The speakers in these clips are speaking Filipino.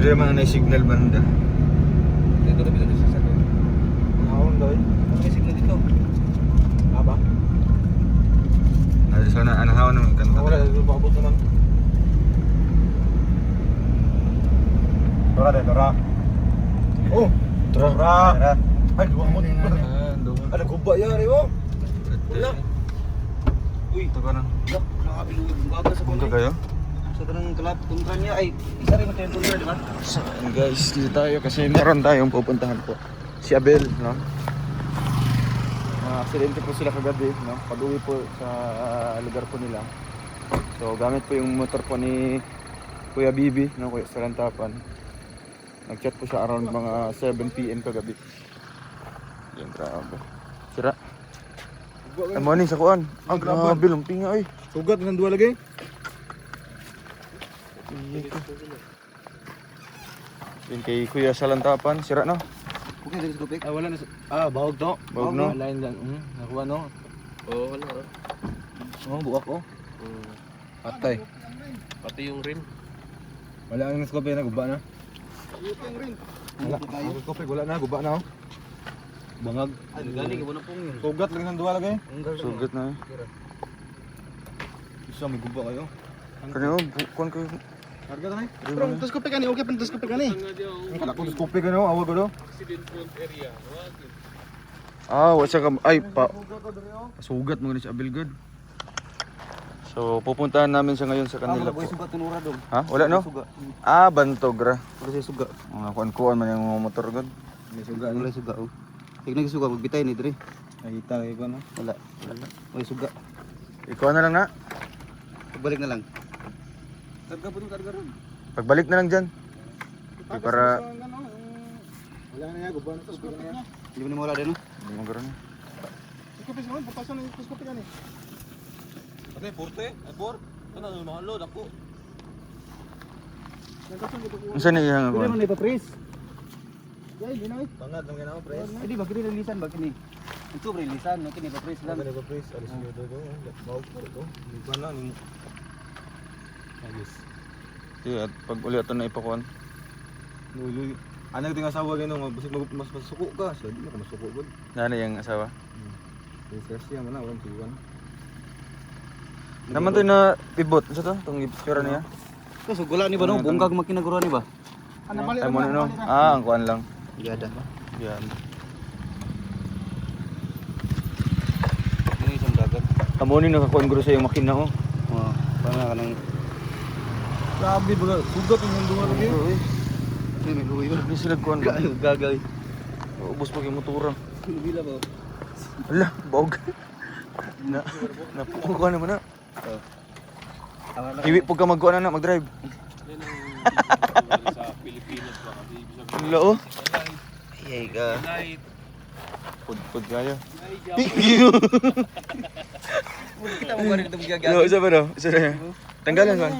Dire man na signal banda. Dito na bisa sa sakit. Naon daw. May signal dito. Aba. Nadi sana anahaw naman kan. Wala dito paabot naman. Dora. Oh, Dora. Ay, duwa mo. Ada kuba ya, Reo. Wala. Uy, Ito ka na. nakabilugod ng baga sa Punto kuno. kayo? Sa kanang kalap kontra niya ay isa rin tayo kontra, di ba? So, guys, dito tayo kasi meron tayong pupuntahan po. Si Abel, no? Aksidente po sila kagabi, no? Pag-uwi po sa lugar po nila. So, gamit po yung motor po ni Kuya Bibi, no? Kuya Salantapan. Nag-chat po siya around mga 7 PM kagabi. Yan, grabe. Sira. Ang morning sa kuan. Ang grabe, lumping nga, ay. Sugat ng dua lagi. Yan kay Kuya Salantapan, sira, no? Okay, dito sa tubig. Ah, wala na. Bawag to. Bawag, no? Line lang. Nakuha no. Oo, wala. Buwak ko. Patay. Pati yung rim. Wala ang naskope na, guba na. Yung rim. Wala. Ang naskope, wala na, guba na, oh. Bangag. Ay, galing ko na pong yun. Sugat lang ng duwa lagi. Sugat na, eh. Isa may guba kayo. Kanyo, kuan kayo. Karga na Pero tas kopi kani, okay pa tas kopi kani. Ang kalakot sa kopi ka, no? Awag ko, no? Accident prone area. Wala siya ka, ay, sugat mo ganun si Abel, good. So, pupuntahan namin siya ngayon sa kanila po. Sugat tunura dong. Ha? Wala, no? Suga. Bantog, ra. Wala siya suga. Mga kuan-kuan man yung mga motor, good. May suga, wala suga. Tig nagsuga magbitay ni dire. Nakita kayo ba, no? Wala. May suga. Ikaw na lang, na. Pagbalik na lang. Karga po karga ron. Pagbalik na lang dyan. Okay, para... Wala na yan, guba na to. Hindi mo na mawala din, no? Hindi mo gano'n. Kupis naman, papasan na yung kuskopi kani. Ate, porte? Abor? Ano, mahalo, dako. Saan na iyang Pwede ako? mo na ipapres. Yay, di na eh. Pangad lang gano'n, pre. Ay, di ba, releasean ba kini? Ito, releasean, no? Kini ipapres lang. ba, pre? Alis nyo doon. Bawag ko ito. Hindi pa na. Alis. At pag uli ito na ipakuan. Nuloy. Ano yung asawa gano'n, mas masuko ka. So, di mo ka masuko ko. Nana yung asawa. Research siya man na, walang tuwan. Naman to na pivot. Sa to? Itong ipsura niya. Ito, so gula ni ba, no? Bunggag makinaguro ni ba? Ay mo no? Ang kuan lang. Yada. Yan. Ini isang dagat. Amo ni nakakuan guro sa yung makina, oh. Oh, para ka nang... Grabe ba, sugat yung munduan lagi. Ay, may luwi ba? Hindi sila kuan ba? Gagay. Ubus pag yung motorang. Bila ba? Ala, bawag. Napuko ka naman na. Iwi po ka magkuan na, mag-drive. Yan ang sa Pilipinas ba kasi ibig sabihin Wala, oh. Ay, ka. light. Pud kayo. Kita mo ba rin itong gagay? Isa ba daw? Isa na. Tanggalan ko.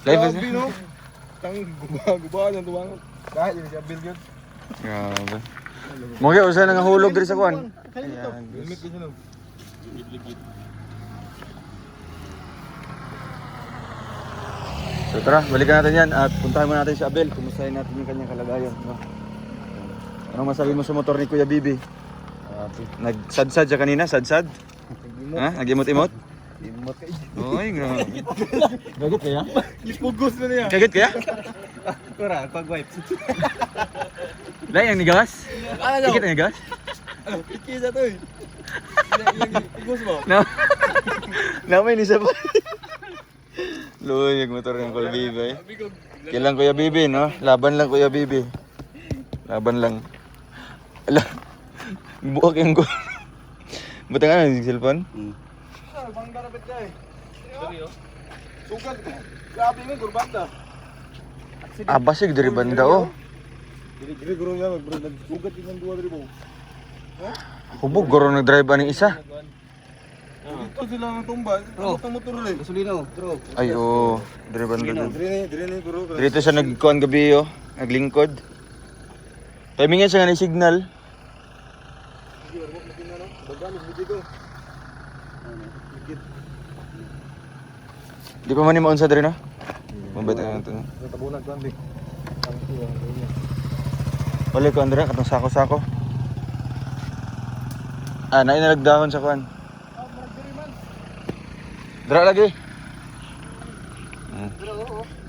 Live ba Grabe, siya? no? Tang guba yung tuwan. Kahit yun siya build yun. Grabe. Mga usa na nga hulog diri sa kuan. Ayan. Limit ka siya, no? So tara, balikan natin yan at puntahan mo natin si Abel. Kumustahin natin yung kanyang kalagayan. No? Anong masabi mo sa motor ni Kuya Bibi? Nagsadsad siya kanina? Sadsad? Ha? Nagimot-imot? Imot ka. Uy, grabe. Gagot kaya? Ipugos na niya. Kagat kaya? Kura, pag-wipe. Lain ang nigawas? Ikit ang nigawas? Ikisa to eh. Ipugos mo? Na Namay ni Sabay. Luy, yung motor ng Kuya Bibi. Kailan Kuya Bibi, no? Laban lang Kuya Bibi. Laban lang. Ala. Buwag yung ko. Buta nga na yung cellphone? Bang darabit ka eh. Sugat ka. Grabe nga, gurbanda. Basig dari banda, oh. Dili guro niya, nagsugat yung duwa dari mo. Hubog, guro nag-drive aning isa. Dito sila ang tumba. Tumot ang motor ulit. Gasolina, oh. Bro. Ay, oh. Dari banda doon. Dire ni guro. Dito siya nagkuhan gabi, oh. Naglingkod. Timingan siya nga na signal. Di pa man ni maunsa diri na? Mabait na ito. Tabunan ko, Andy. Balik ko Andre, katong sako-sako. Nainalagdahon sa kuan. Dra lagi.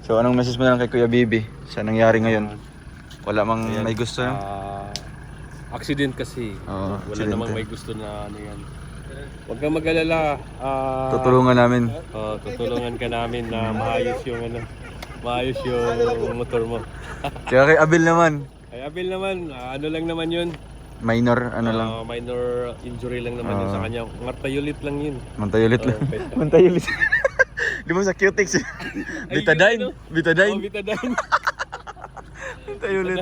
So anong message mo na lang kay Kuya Bibi sa nangyari ngayon? Wala mang may gusto no? Accident kasi. Oo, Wala aksidente. namang may gusto na ano yan. Huwag kang mag-alala. Tutulungan namin. Tutulungan ka namin na maayos yung motor mo. Kaya kay Abel naman, Kaya Abel naman, ano lang naman yun. minor lang. Minor injury lang naman yun sa kanya. Martayulit lang yun. Mantayulit lang. Basta. Mantayulit. Di ba sa Cutex? Betadine. Oh, Betadine. Betadine. Mantayulit.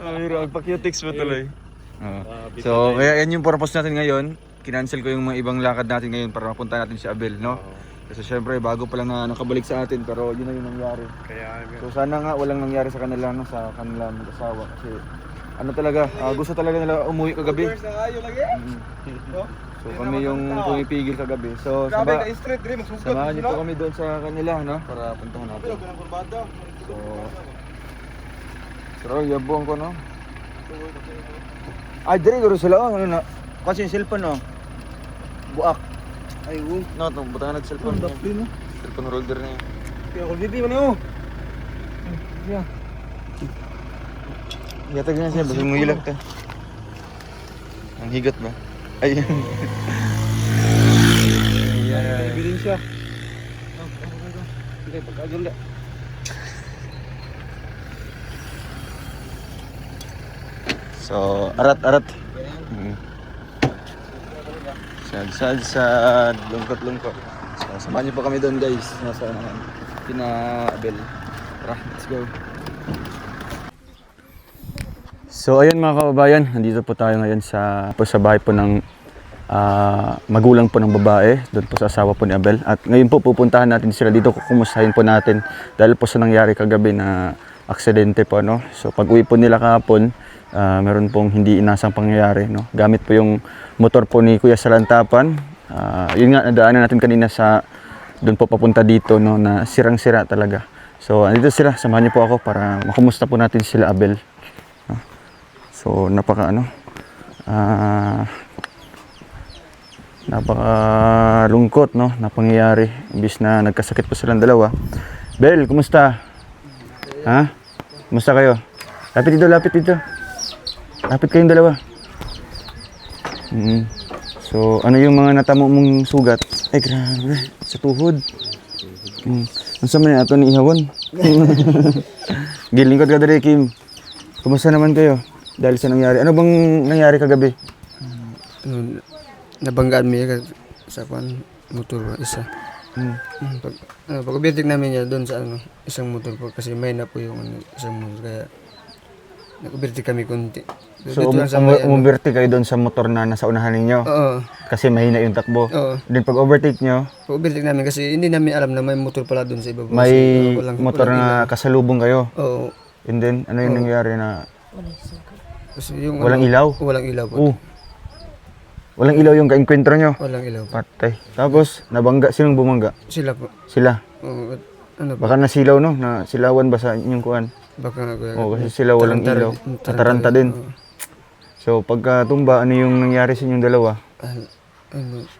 Mayroon ang pa-Cutex mo tuloy. Betadine. So, kaya yan yung purpose natin ngayon. Kinancel ko yung mga ibang lakad natin ngayon para mapunta natin si Abel, no? Kasi syempre, bago pa lang na nakabalik sa atin, pero yun na yung nangyari. Kaya So sana nga walang nangyari sa kanila, no? Sa kanila mag-asawa. Kasi ano talaga, gusto talaga nila umuwi kagabi. So kami yung pumipigil kagabi. So samahan niyo po kami doon sa kanila, no? Para puntahan natin. So pero yabong ko, no? Ay, diri guro sila, oh. Ano na? Kasi yung cellphone, no? Buak. Ay, no, itong butangan ng cellphone. Cellphone holder na yun. Kaya ko dito man yo. Yeah. Yatag na siya, basta muhilag ka. Ang higat ba? Ay. Bilin siya. Hindi pagkaganda. So, arat-arat. Sad, lungkot-lungkot. So, samahan niyo po kami doon, guys. Nasa kina Abel. Tara, let's go. So ayun mga kababayan, nandito po tayo ngayon sa bahay po ng magulang po ng babae, doon po sa asawa po ni Abel. At ngayon po pupuntahan natin sila dito, kukumustahin po natin dahil po sa nangyari kagabi na aksidente po, no. So pag uwi po nila kahapon, meron pong hindi inasang pangyayari, no. Gamit po yung motor po ni Kuya Salantapan. Yun nga nadaanan natin kanina sa doon po papunta dito, no, na sirang-sira talaga. So andito sila, samahan niyo po ako para makumusta po natin sila Abel. So napaka lungkot, no, na pangyayari imbis na nagkasakit po silang dalawa. Bel, kumusta? Ha? Kumusta kayo? Lapit dito, lapit dito. Lapit kayong dalawa. So ano yung mga natamo mong sugat? Ay grabe, sa tuhod. Ano sa man ato ni ihawon? Gilingkod ka dali, Kim. Kumusta naman kayo? Dahil sa nangyari. Ano bang nangyari kagabi? Nabanggaan mo sa motor isa. Pag-overtake namin niya doon sa isang motor po kasi may na po yung isang motor kaya nag-overtake kami konti. So umuberte kayo doon sa motor na nasa unahan ninyo? Oo. Kasi mahina yung takbo? Oo. Then pag overtake nyo? Pag-overtake namin kasi hindi namin alam na may motor pala doon sa ibaba. May motor na kasalubong kayo? Oo. And then ano yung nangyari na? Kasi yung Walang ilaw? Walang ilaw po. Walang ilaw yung kainkwentro nyo? Walang ilaw po. Patay. Tapos nabangga, sinong bumangga? Sila po. Sila? Oo. Ano po? Baka nasilaw, no? Nasilawan ba sa inyong kuhan? Baka Oo, kasi sila walang ilaw. Nataranta din. So pagka tumba, ano yung nangyari sa inyong dalawa?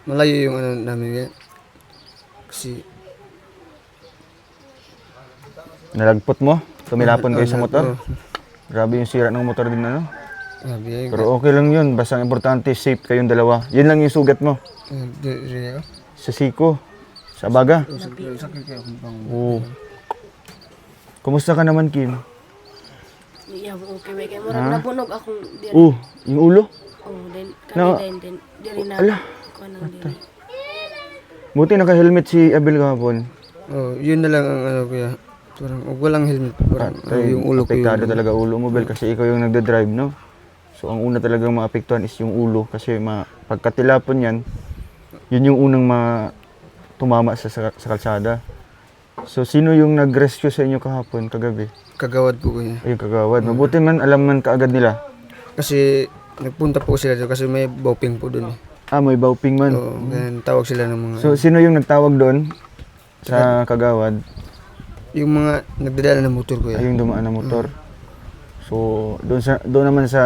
Malayo yung namin kasi Nalagpot mo? Tumilapon kayo sa motor? Grabe yung sira ng motor din, ano? grabe. Pero okay lang yun. Basta ang importante, safe kayong dalawa. Yun lang yung sugat mo. Sa siko. Sa baga. Sakit kayo kung pang... Oo. Kumusta ka naman, Kim? Iya, okay, may kaya murag nabunog akong diri. Yung ulo? Then No. then diri na. Ala. Ko nang diri. Buti naka-helmet si Abel kahapon. Oh, yun na lang ang kuya. Parang walang helmet. Parang yung ulo ko Apektado talaga ulo mo, Bel, kasi ikaw yung nagde-drive, no? So ang una talagang maapektuhan is yung ulo kasi pagkatilapon yan, yun yung unang tumama sa kalsada. So sino yung nag-rescue sa inyo kahapon, kagabi? Kagawad po kuya. Ay, kagawad. Mabuti man, alam man kaagad nila. Kasi nagpunta po sila doon kasi may boping po doon. May bauping man. Oo, ganyan tawag sila ng mga... So sino yung nagtawag doon sa kagawad? Yung mga nagdadala ng motor kuya. Ay, yung dumaan na motor. So, doon naman sa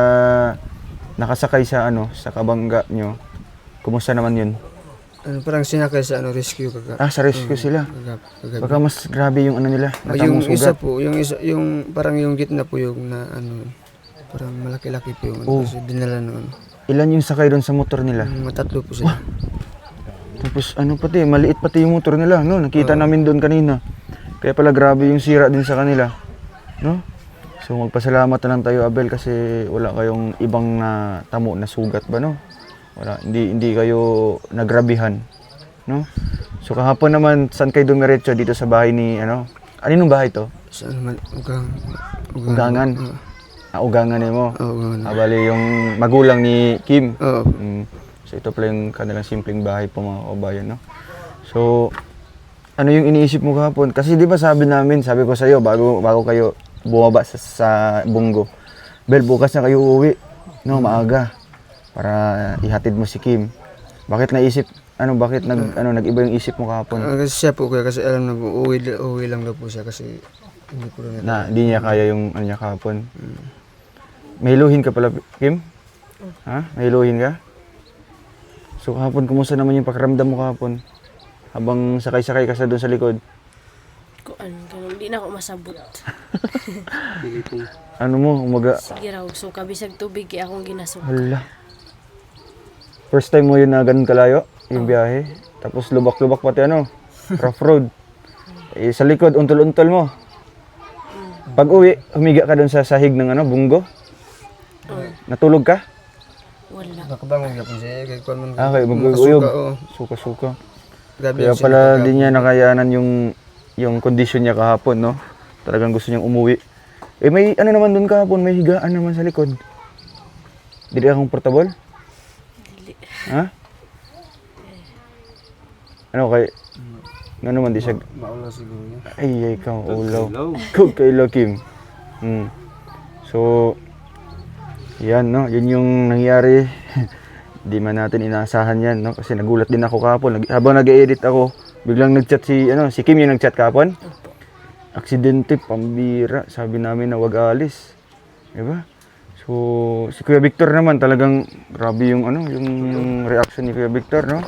nakasakay sa sa kabangga nyo. Kumusta naman yun? Ano, parang sinakay sa rescue kagab. Sa rescue sila. Kagabi. Baka mas grabe yung nila, Yung natamong isa sugat. po, yung parang yung gitna po yung na parang malaki-laki po yung kasi dinala ng Ilan yung sakay doon sa motor nila? mga tatlo po sila. Tapos pati, maliit pati yung motor nila, no? Nakita namin doon kanina. Kaya pala grabe yung sira din sa kanila, no? So magpasalamat na lang tayo, Abel, kasi wala kayong ibang tamo na sugat ba, no? Wala, hindi kayo nagrabihan, no? So kahapon naman, saan kayo dumiretso? Dito sa bahay ni, Aninong bahay to? Sa naman, Ugangan. Ugangan mo. Ugangan. Bali yung magulang ni Kim. Oo. So ito pala yung kanilang simpleng bahay po, mga kabayan, no? So, ano yung iniisip mo kahapon? Kasi di ba sabi ko sa iyo bago kayo bumaba sa Bunggo, Bel, bukas na kayo uuwi, no, maaga, para ihatid mo si Kim. Bakit nag-iba yung isip mo kahapon? Kasi siya po kuya, kasi alam na po, uwi lang daw po siya kasi hindi po na. Hindi niya kaya yung niya kahapon. May luhin ka pala, Kim? Ha? May luhin ka? So kahapon, kumusta naman yung pakiramdam mo kahapon? Habang sakay-sakay ka sa doon sa likod? Ganun, di na ako masabot. Ano mo, umaga? Sige raw, so kabisag tubig kaya akong ginasok. Hala. First time mo yun na ganun kalayo, yung biyahe. Tapos lubak-lubak pati rough road. Sa likod, untol-untol mo. Pag uwi, humiga ka doon sa sahig ng Bunggo? Natulog ka? Wala. Nakabangon niya po siya. Kaya kung Okay, mag-uyog. Suka-suka. Kaya pala din niya nakayanan yung kondisyon niya kahapon, no? Talagang gusto niyang umuwi. May naman doon kahapon, may higaan naman sa likod. Hindi ka comfortable? Dili. Ha? Nga naman di siya... Maulaw siguro niya. Ay, ikaw, ulaw. Kug kay Kim. So, yan, no? Yun yung nangyari. Di man natin inaasahan yan, no? Kasi nagulat din ako kahapon. Habang nag-edit ako, biglang nag-chat si Kim yung nag-chat kahapon. Aksidente, pambira. Sabi namin na wag alis. Diba? So, si Kuya Victor naman talagang grabe yung yung reaction ni Kuya Victor, no?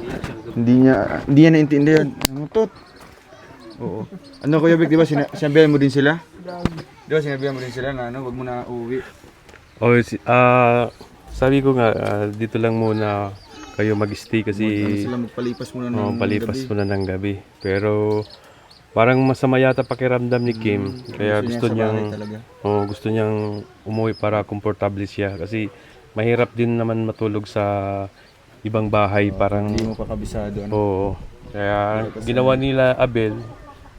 Hindi niya naintindihan. Mutot. Oo. Kuya Vic, di ba sinabihan mo din sila? Di ba sinabihan mo din sila na wag mo na uuwi? Sabi ko nga, dito lang muna kayo mag-stay kasi Sila magpalipas muna ng palipas gabi. muna ng gabi. Pero parang masama yata pakiramdam ni Kim. Kaya gusto niyang umuwi para komportable siya. Kasi mahirap din naman matulog sa ibang bahay. Parang Hindi mo pa kabisado. oo. Kaya ginawa nila Abel,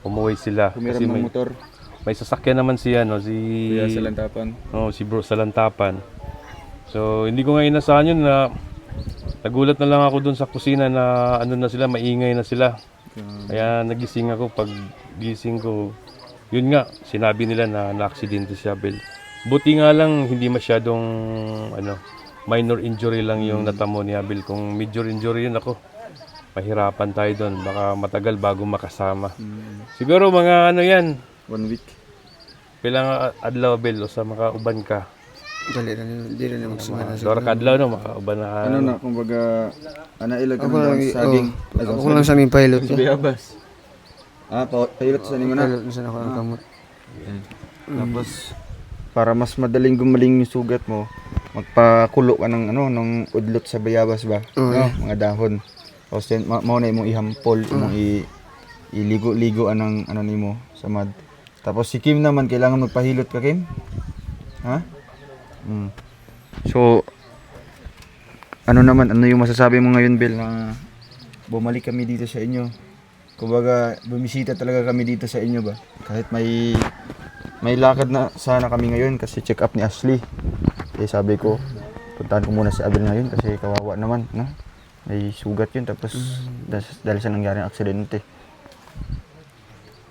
umuwi sila. Kumiram Kasi ng motor. may sasakyan naman si Kuya sa lantapan. si Bro sa Lantapan. So, hindi ko nga inasahan yun na nagulat na lang ako dun sa kusina na na sila, maingay na sila. Kaya nagising ako, pag gising ko, yun nga, sinabi nila na na-aksidente si Abel. Buti nga lang, hindi masyadong minor injury lang yung natamo ni Abel. Kung major injury yun, mahirapan tayo doon. Baka matagal bago makasama. Siguro mga yan, 1 week. kailangan adlaw Abel o sa makauban ka. Dali rin magsimula. Dora ka adlaw makauban na. Kumbaga, ilag Ako ka lang, ng saging. ako lang sa aming pilot. Sa Bayabas. Pilot sa mo na. Pilot na ako ang kamot. Tapos, para mas madaling gumaling yung sugat mo, magpakulo ka ng udlot sa bayabas ba? Oo. No? Mga dahon. Tapos then, mauna imong ihampol, imong iligo-ligo ng nimo sa mud. Tapos si Kim naman, kailangan magpahilot ka, Kim? Ha? So, ano yung masasabi mo ngayon, Bel, na bumalik kami dito sa inyo? Kumbaga, bumisita talaga kami dito sa inyo ba? Kahit may lakad na sana kami ngayon kasi check up ni Ashley. Kaya sabi ko, puntahan ko muna si Abel ngayon kasi kawawa naman, no? May sugat yun tapos dahil sa nangyaring aksidente.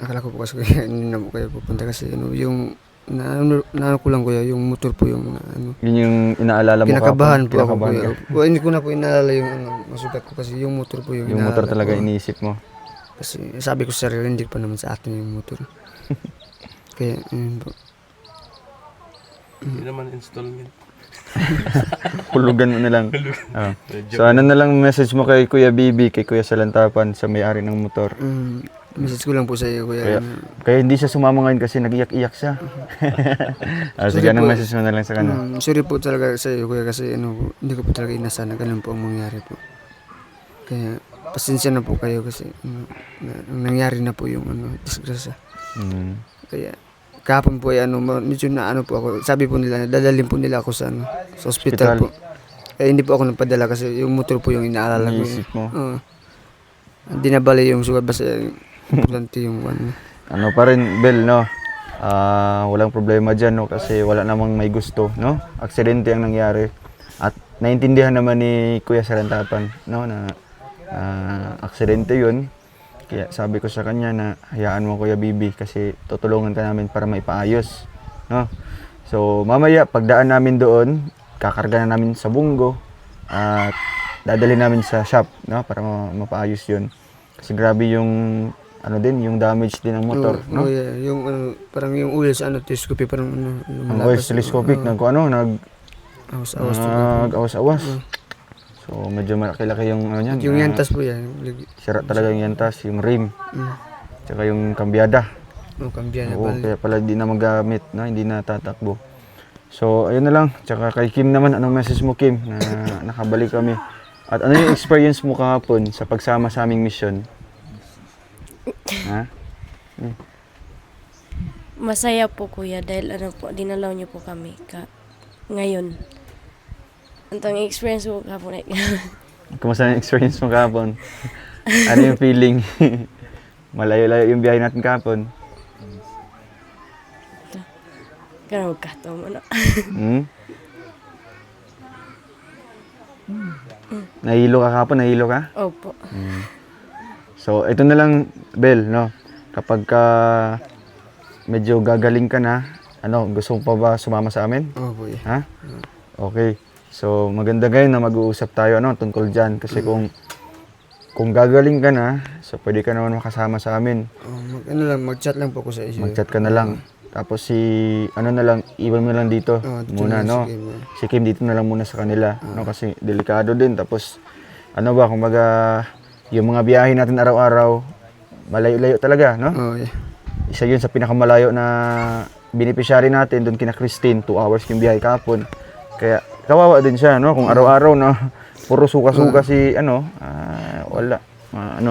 Akala ko po kasi hindi na po kayo pupunta kasi yung naano ko lang kuya, yung motor po yung Yun yung inaalala mo kinakabahan po ako kinakabahan kuya. ka. Hindi ko na po inaalala yung masugat ko kasi yung motor po yung Yung motor inaalala talaga ko. iniisip mo. Kasi sabi ko sa sarili, hindi pa naman sa atin yung motor. Kaya, ayun po. Hindi naman installment. Hulugan mo na lang. So ano na lang message mo kay Kuya Bibi, kay Kuya Salantapan sa may-ari ng motor? Message ko lang po sa iyo, kuya. Kaya hindi siya sumama ngayon kasi nag-iyak-iyak siya. Sige, anong message mo na lang sa kanya? Sorry po talaga sa iyo, kuya, kasi hindi ko po talaga inasahan na ganun po ang mangyari po. Kaya pasensya na po kayo kasi nangyari na po yung disgrasya. Kaya kahapon po ay medyo na po ako. Sabi po nila, dadalhin po nila ako sa sa ospital po. Eh hindi po ako napadala kasi yung motor po yung inaalala ko. Iisip mo. Hindi na bali yung sugat basta importante yung Ano pa rin, Bel, no? Walang problema dyan, no? Kasi wala namang may gusto, no? Aksidente ang nangyari. At naintindihan naman ni Kuya Salantapan, no? Na aksidente yun. Kaya sabi ko sa kanya na hayaan mo, Kuya Bibi, kasi tutulungan ka namin para maipaayos, no? So mamaya pagdaan namin doon, kakarga na namin sa bunggo at dadali namin sa shop, no? Para mapaayos yun. Kasi grabe yung yung damage din ng motor, no? Yeah. Yung parang yung oil sa telescope parang Ang oil telescopic nag-awas-awas. So medyo malaki-laki yung niyan. Yung yantas po yan. Sira talaga yung yantas, yung rim. Tsaka yung kambyada. Kambyada Oo, kaya pala hindi na magamit, no? Hindi na tatakbo. So ayun na lang. Tsaka kay Kim naman, anong message mo, Kim, na nakabalik kami? At ano yung experience mo kahapon sa pagsama sa aming mission? Ha? Masaya po kuya dahil dinalaw niyo po kami ngayon. Antong experience ko kapon Kumusta yung experience mo kahapon? Ano yung feeling? Malayo-layo yung biyahe natin kahapon. Ganun ka to mo na. Nahilo ka kahapon? Nahilo ka? Opo. So, ito na lang, Bel, no? Kapag medyo gagaling ka na, gusto mo pa ba sumama sa amin? Opo, yeah. Ha? Okay. So, maganda ngayon na mag-uusap tayo, tungkol dyan. Kasi kung gagaling ka na, so pwede ka naman makasama sa amin. Mag-chat lang po ako sa iyo. Mag-chat ka na lang. Tapos iwan mo lang dito muna, no? Si Kim dito na lang muna sa kanila, no? Kasi delikado din. Tapos, kumbaga, yung mga biyahe natin araw-araw, malayo-layo talaga, no? Yeah. Isa yun sa pinakamalayo na beneficiary natin, doon kina Christine, 2 hours yung biyahe kahapon. Kaya, kawawa din siya, no? Kung araw-araw, no? Puro suka-suka si, wala.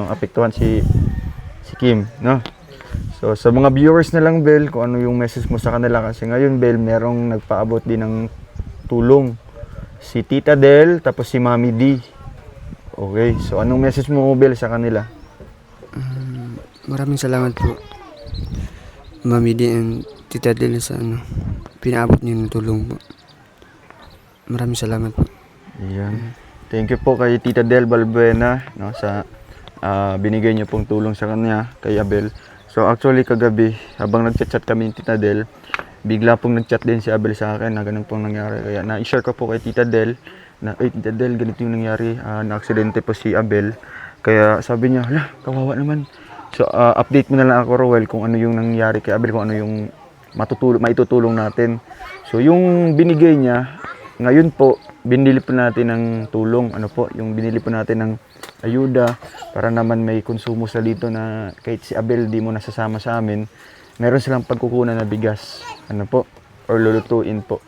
Apektuhan si Kim, no? So, sa mga viewers na lang, Bel, kung ano yung message mo sa kanila. Kasi ngayon, Bel, merong nagpaabot din ng tulong. Si Tita Del, tapos si Mami D. Okay, so anong message mo, Bel, sa kanila? Maraming salamat po, Mami D and Tita Del, sa pinaabot niyo ng tulong po. Maraming salamat po. Ayan. Thank you po kay Tita Del Balbuena, no, sa binigay niyo pong tulong sa kanya, kay Abel. So actually kagabi, habang nagchat-chat kami ni Tita Del, bigla pong nagchat din si Abel sa akin na ganun pong nangyari. Kaya na-share ko po kay Tita Del na, Tita Del, ganito yung nangyari, na-aksidente po si Abel. Kaya sabi niya, kawawa naman. So update mo na lang ako, Rowel, kung ano yung nangyari kay Abel, kung ano yung maitutulong natin. So yung binigay niya, ngayon po, binili po natin ng tulong, yung binili po natin ng ayuda para naman may konsumo sa dito na kahit si Abel di mo nasasama sa amin, meron silang pagkukunan na bigas, or lulutuin po.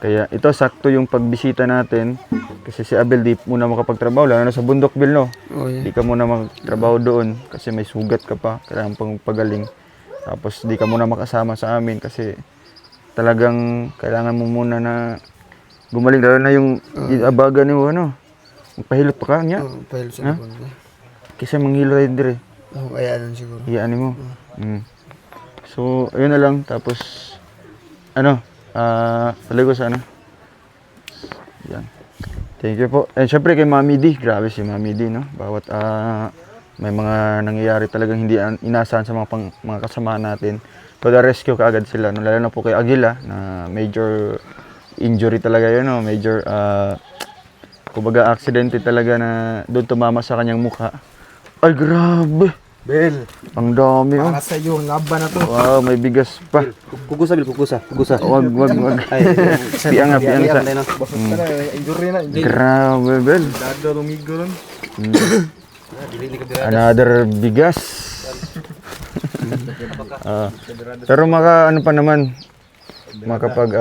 Kaya ito sakto yung pagbisita natin kasi si Abel di muna makapagtrabaho, lalo na sa bundok, Bill, no? Yeah. Di ka muna magtrabaho doon kasi may sugat ka pa, kailangan pang pagaling. Tapos di ka muna makasama sa amin kasi talagang kailangan mo muna na gumaling, lalo na yung abaga ni mo, magpahilot pa ka niya. Pahilot sa likod. Kasi manghilo rin dire. Ayaan siguro. Iyaan mo. So, ayun na lang. Tapos, talaga sa Yan. Thank you po. And syempre kay Mami D. Grabe si Mami D, no? Bawat may mga nangyayari talagang hindi inasahan sa mga kasama natin. To the rescue kaagad sila. No? Lalo na po kay Aguila na major injury talaga yun, no? Major, kumbaga aksidente talaga na doon tumama sa kanyang mukha. Ay, grabe! Bel, Ang dami oh. para sa iyo ang laban na to. Wow, may bigas pa. Kukusa, Bil, kukusa. Wag. Piang nga sa. Basot ka na, injury na. Grabe, Bel. Dado lumigo ron. Another bigas. Pero ano pa naman, makapag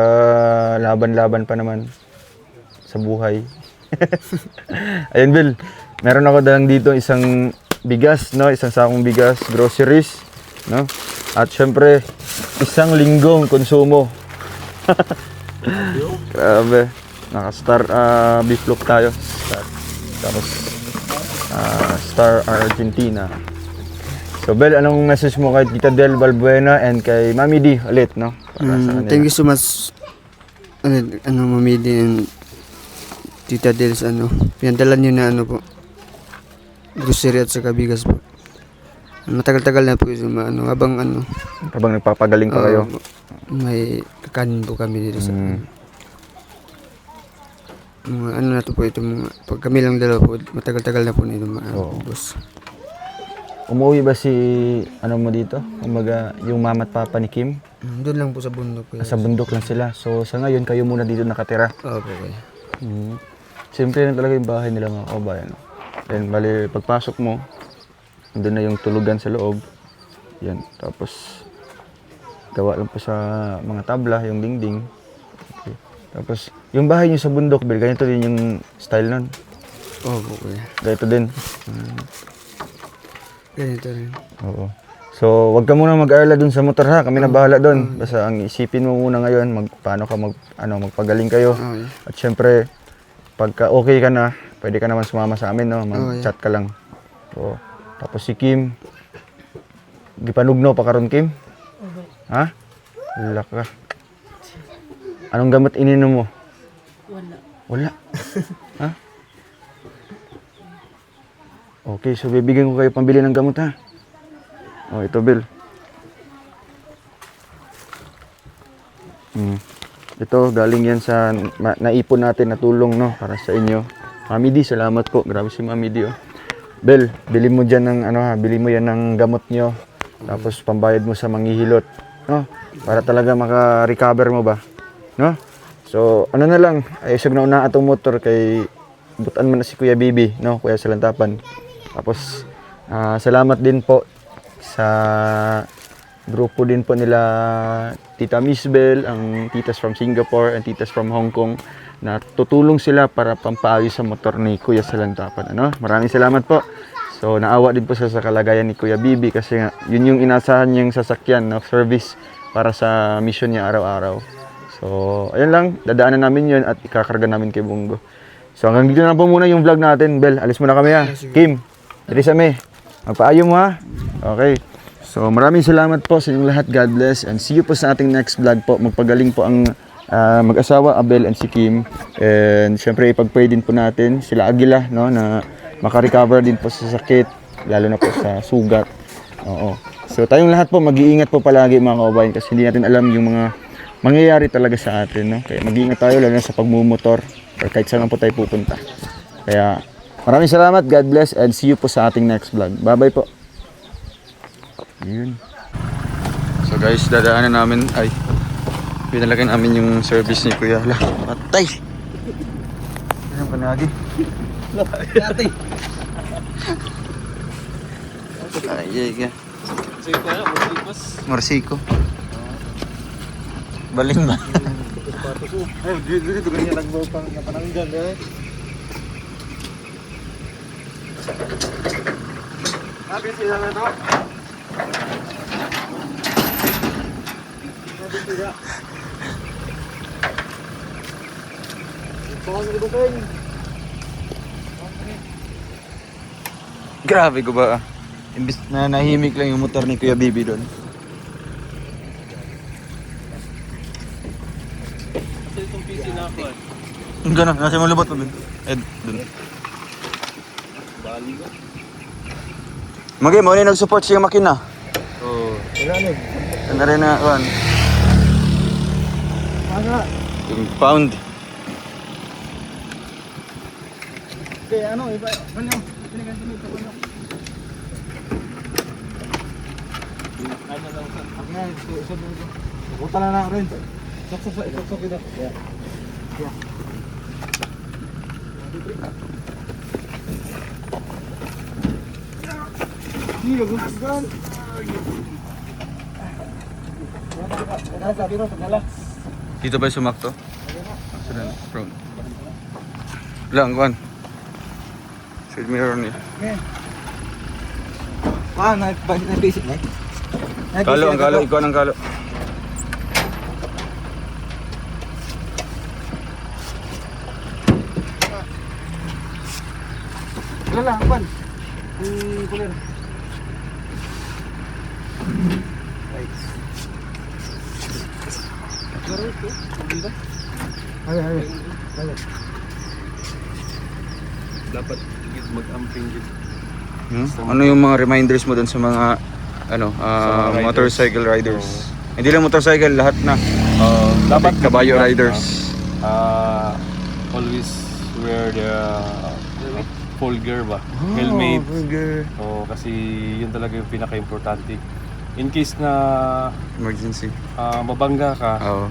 laban-laban pa naman sa buhay. Ayun, Bill. Meron ako dalang dito isang bigas, no? Isang sakong bigas, groceries, no? At syempre, isang linggong konsumo. Grabe. Naka-star beef loaf tayo. Tapos Star Argentina. So Bel, anong message mo kay Tita Del Balbuena and kay Mami D ulit, no? Para sa kanila. Thank you so much, Mami D and Tita Dels, pinadala niyo na po, grocery at saka bigas po. Matagal-tagal na po yung habang Habang nagpapagaling pa kayo. may kakanin po kami dito sa mga na to po ito, mga pag kami lang dalawa po, matagal-tagal na po nito boss. Umuwi ba si mo dito? Kumbaga, yung mama at papa ni Kim? Doon lang po sa bundok po. Sa bundok lang sila. So sa ngayon kayo muna dito nakatira. Opo kaya. Siyempre na talaga yung bahay nila mga kabayan. Then bali pagpasok mo, doon na yung tulugan sa loob. Yan. Tapos gawa lang po sa mga tabla, yung dingding. Okay. Tapos yung bahay niyo sa bundok, Bel, ganito din yung style nun. Opo kaya. Ganito din. Ganito rin. Oo. So, wag ka muna mag-alala dun sa motor ha. Kami na bahala dun. Basta ang isipin mo muna ngayon, paano ka magpagaling kayo. Okay. At syempre, pagka okay ka na, pwede ka naman sumama sa amin, no? Mag-chat ka lang. Oo. Tapos si Kim, gipanugno pa karon Kim? Ha? Wala ka. Anong gamot ininom mo? Wala. Ha? Okay, so bibigyan ko kayo pambili ng gamot ha. Oh, ito Bill. Ito galing yan sa naipon natin na tulong, no, para sa inyo. Mami D, salamat po. Grabe si Mami D, oh. Bill, bili mo diyan ng bili mo yan ng gamot nyo. Tapos pambayad mo sa manghihilot, no? Para talaga maka-recover mo ba, no? So, na lang, ayosog na una atong motor kay butan mo na si Kuya Bibi, no? Kuya Salantapan. Tapos, salamat din po sa grupo din po nila Tita Misbel, ang titas from Singapore and titas from Hong Kong na tutulong sila para pampaayos sa motor ni Kuya Salantapan. Maraming salamat po. So, naawa din po sa kalagayan ni Kuya Bibi kasi nga, yun yung inasahan niyang sasakyan, no, service para sa mission niya araw-araw. So, ayun lang, dadaanan namin yun at ikakarga namin kay Bungo. So, hanggang dito na po muna yung vlog natin. Bel, alis muna kami ha. Kim, dali sa me. Magpaayo mo ha. Okay. So, maraming salamat po sa inyong lahat. God bless and see you po sa ating next vlog po. Magpagaling po ang mag-asawa, Abel and si Kim. And syempre, ipag-pray din po natin sila Agila, no, na maka-recover din po sa sakit, lalo na po sa sugat. Oo. So, tayong lahat po, mag-iingat po palagi mga kababayan kasi hindi natin alam yung mga mangyayari talaga sa atin, no? Kaya mag-iingat tayo lalo na sa pagmumotor or kahit saan po tayo pupunta. Kaya maraming salamat, God bless and see you po sa ating next vlog. Bye-bye po. Yun. So guys, dadaanan namin ay pinalagay namin yung service ni Kuya. Hala, patay. Yan pa lagi. Patay. Ay, Morsiko. Baling ba? Ay, dito ganyan nagbaw pang napananggan eh. Sabi sila na to. Grabe ko ba? Imbis na nahimik lang yung motor ni Kuya Bibi doon. Itong PC na ako. Ganun, nasa mo lubot pa doon. Doon. Bali ko. Magi, mo ni nag-support siya makina. Oo. Wala na. Ano rin na, kuhan. Yung pound. Okay, iba, ganyan. Ano lang sa... Puta na na rin. Sok kita. Iya, gugustuhan. Dito ba yung sumakto? Sila na, bro. Lang, kuhan. Side mirror niya. Na-basic na. Kalo, ang kalo. Ikaw ang kalo. Wala lang, pan. Kulir. Ay. Dapat mag-amping dito. Ano yung mga reminders mo dun sa mga riders. motorcycle riders? Hindi lang motorcycle, lahat na. Dapat Kabayo riders. Always wear the full gear ba? Helmet. Oo, kasi yun talaga yung pinaka-importante. In case na Emergency. mabangga ka, Oo.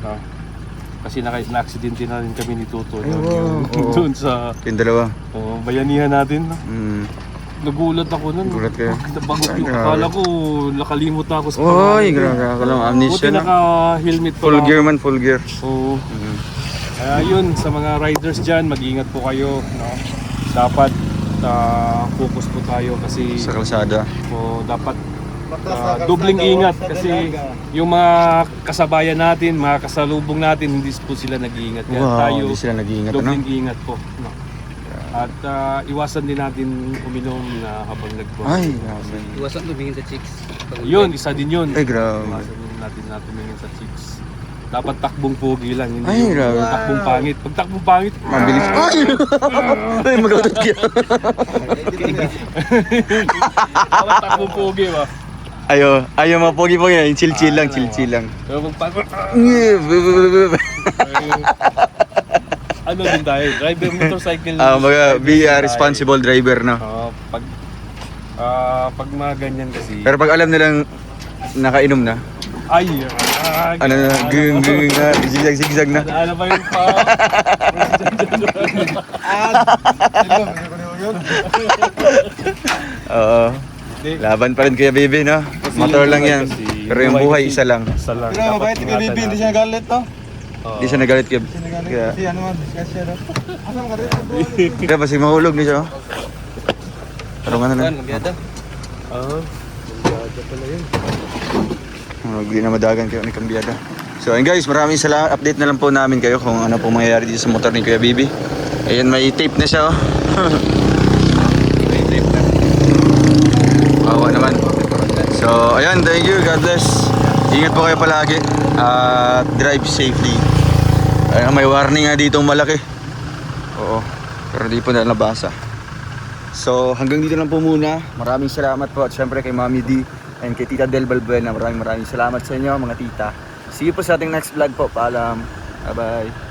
kasi na-accidente na rin kami ni Toto. Ay, no? wow. Yung Oo. doon sa Yung dalawa. bayanihan natin. No? Mm. Nagulat ako nun. Nagulat kayo? Nabagot Ay, yung grabe. akala ko, nakalimot na ako sa Oy, pangalan. grabe ako lang. Buti Amnesia na. naka-helmet pa Full lang. gear man, full gear. Oo. Mm. Kaya yun, sa mga riders dyan, mag-ingat po kayo. No? Dapat focus po tayo kasi Sa kalsada. dapat dobling ingat kasi yung mga kasabayan natin, mga kasalubong natin, hindi po sila nag-iingat. Kaya Wow, tayo, hindi sila nag-iingat, dobling ingat po. No? At iwasan din natin uminom na habang nagbuhat. Ay, grabe. Iwasan tumingin sa chicks. Yun, isa din yun. Ay, grabe. Iwasan din natin na tumingin sa chicks. Dapat takbong pogi lang, hindi Ay, yung grabe. takbong pangit. Pag takbong pangit, Mabilis. Ay! Ay, magkakot ka. dapat takbong pogi ba? Ayaw mga pogi-pogi na. Chill-chill lang, chill-chill lang. Pero pag pangit, ano din tayo, driver motorcycle. Be a responsible driver, no? Pag mga ganyan kasi, Pero pag alam nilang nakainom na, ay, ano na, ging na, zigzag na. ano pa yun pa? Oo. Laban pa rin Kuya Bibi, no? Kasi Motor yung lang buhay yan. kasi, Pero yung buhay, isa lang. Isa lang. Pero mabait si Bibi, hindi siya galit to. Hindi siya nagalit kaya. Kaya, Kasi ano man, kasi ano. Asan ka rin? kaya basta mahulog niya siya, oh. Tarungan na lang. Oo. Hindi na madagan kayo ni Kambiada. So ayun guys, maraming salamat. Update na lang po namin kayo kung ano po mangyayari dito sa motor ni Kuya Bibi. Ayan, may tape na siya, oh. May tape na. Awa naman. So ayan, thank you. God bless. Ingat po kayo palagi. At drive safely. Ayun, may warning nga dito malaki. Oo. Pero di po na nabasa. So hanggang dito lang po muna. Maraming salamat po at syempre kay Mami D and kay Tita Del Balbuena. Maraming salamat sa inyo mga tita. See you po sa ating next vlog po. Paalam. Bye bye.